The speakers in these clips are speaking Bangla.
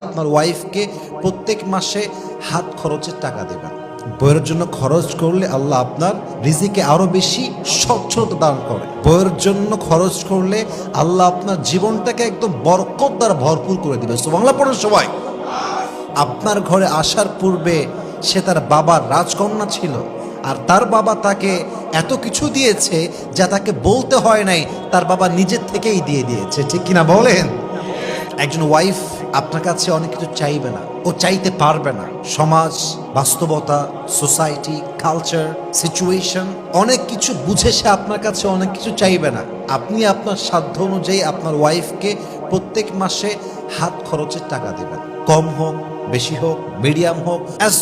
আপনার ওয়াইফকে প্রত্যেক মাসে হাত খরচের টাকা দেবেন। বইয়ের জন্য খরচ করলে আল্লাহ আপনার রিজিকে আরো বেশি সচ্ছলতা দান করে। বইয়ের জন্য খরচ করলে আল্লাহ আপনার জীবনটাকে একদম বরকত দ্বারা ভরপুর করে দিবে। সুবহানাল্লাহ পড়েন সবাই। আপনার ঘরে আসার পূর্বে সে তার বাবার রাজকন্যা ছিল, আর তার বাবা তাকে এত কিছু দিয়েছে যা তাকে বলতে হয় নাই, তার বাবা নিজের থেকেই দিয়ে দিয়েছে। ঠিক কিনা বলেন? একজন ওয়াইফ আপনার কাছে অনেক কিছু চাইবে না, ও চাইতে পারবে না। সমাজ, বাস্তবতা, সোসাইটি, কালচার, সিচুয়েশন অনেক কিছু বুঝে সে আপনার কাছে অনেক কিছু চাইবে না। আপনি আপনার সাধ্য অনুযায়ী আপনার ওয়াইফকে প্রত্যেক মাসে হাত খরচের টাকা দেবেন। কম হোক, বেশি হোক, মিডিয়াম হোক, as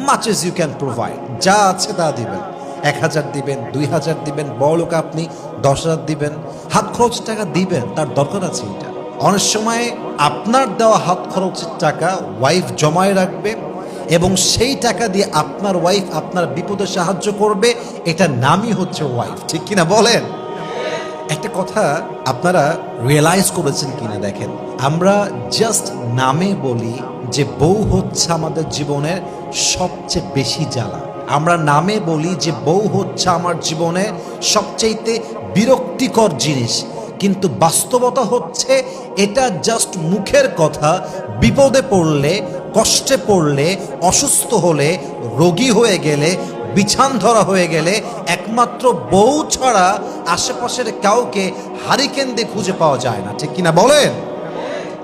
much as you can provide. যা আছে তা দিবেন। 1000 দিবেন, 2000 দিবেন, বড় লোক আপনি 10,000 দিবেন। হাত খরচ টাকা দিবেন, তার দরকার আছে এটা। অনেক সময় আপনার দেওয়া হাত খরচের টাকা ওয়াইফ জমায় রাখবে এবং সেই টাকা দিয়ে আপনার ওয়াইফ আপনার বিপদে সাহায্য করবে। এটার নামই হচ্ছে ওয়াইফ। ঠিক কিনা বলেন? একটা কথা আপনারা রিয়েলাইজ করেছেন কিনা দেখেন, আমরা জাস্ট নামে বলি যে বউ হচ্ছে আমাদের জীবনের সবচেয়ে বেশি জ্বালা। আমরা নামে বলি যে বউ হচ্ছে আমার জীবনে সবচাইতে বিরক্তিকর জিনিস, কিন্তু বাস্তবতা হচ্ছে এটা জাস্ট মুখের কথা। বিপদে পড়লে, কষ্টে পড়লে, অসুস্থ হলে, রোগী হয়ে গেলে, বিছান ধরা হয়ে গেলে একমাত্র বউ ছাড়া আশেপাশের কাউকে হারিকেন দিয়ে খুঁজে পাওয়া যায় না। ঠিক কিনা বলেন?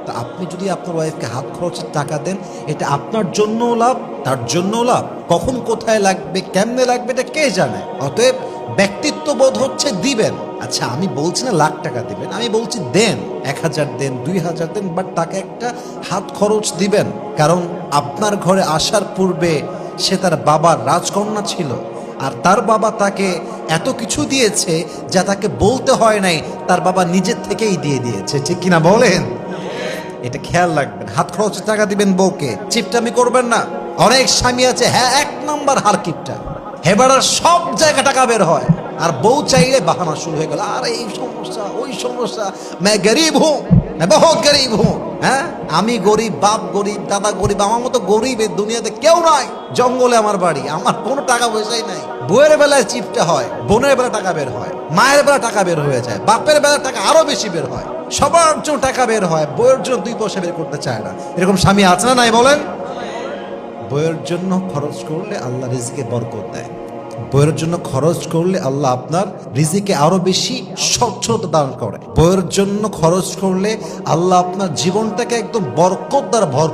তা আপনি যদি আপনার ওয়াইফকে হাত খরচের টাকা দেন, এটা আপনার জন্যও লাভ, তার জন্যও লাভ। কখন কোথায় লাগবে, কেমনে লাগবে, এটা কে জানে। অতএব ব্যক্তিত্ব বোধ হচ্ছে দিবেন। আচ্ছা, আমি বলছি না লাখ টাকা দিবেন, আমি বলছি দেন, 1000 দেন, 2000 দেন, বাট তাকে একটা হাত খরচ দিবেন। কারণ আপনার ঘরে আসার পূর্বে সে তার বাবার রাজকন্যা ছিল, আর তার বাবা তাকে এত কিছু দিয়েছে যা তাকে বলতে হয় নাই, তার বাবা নিজের থেকেই দিয়ে দিয়েছে। ঠিক কিনা বলেন? এটা খেয়াল রাখবেন। হাত খরচের টাকা দিবেন বউকে, চিপটামি করবেন না। অনেক স্বামী আছে, হ্যাঁ, 1 নাম্বার হার কিপটা, হেবাড়ার সব জায়গা টাকা বের হয়, আর বউ চাইলে বাহানা শুরু হয়ে গেল, আর এই সমস্যা, ওই সমস্যা, मैं गरीब हूं, मैं बहुत गरीब हूं। হ্যাঁ, আমি গরিব, বাপ গরিব, দাদা গরিব, আমার মতো গরিব এই দুনিয়াতে কেউ নাই। জঙ্গলে আমার বাড়ি, আমার কোনো টাকা পয়সাই নাই। বউয়ের বেলায় চিপটা হয়, বোনের বেলা টাকা বের হয়, মায়ের বেলা টাকা বের হয়ে যায়, বাপের বেলা টাকা আরো বেশি বের হয়, সবার জন্য টাকা বের হয়, বইয়ের জন্য 2 পয়সা বের করতে চায় না। এরকম স্বামী আছে না নাই বলেন? বইয়ের জন্য খরচ করলে আল্লাহ রিজিকে বরকত দেয়। বইয়ের জন্য খরচ করলে আল্লাহ আপনার রিজিকে আরো বেশি সচ্ছলতা দান করে। বইয়ের জন্য খরচ করলে আল্লাহ আপনার জীবনটাকে একদম বরকত দ্বারা ভরপুর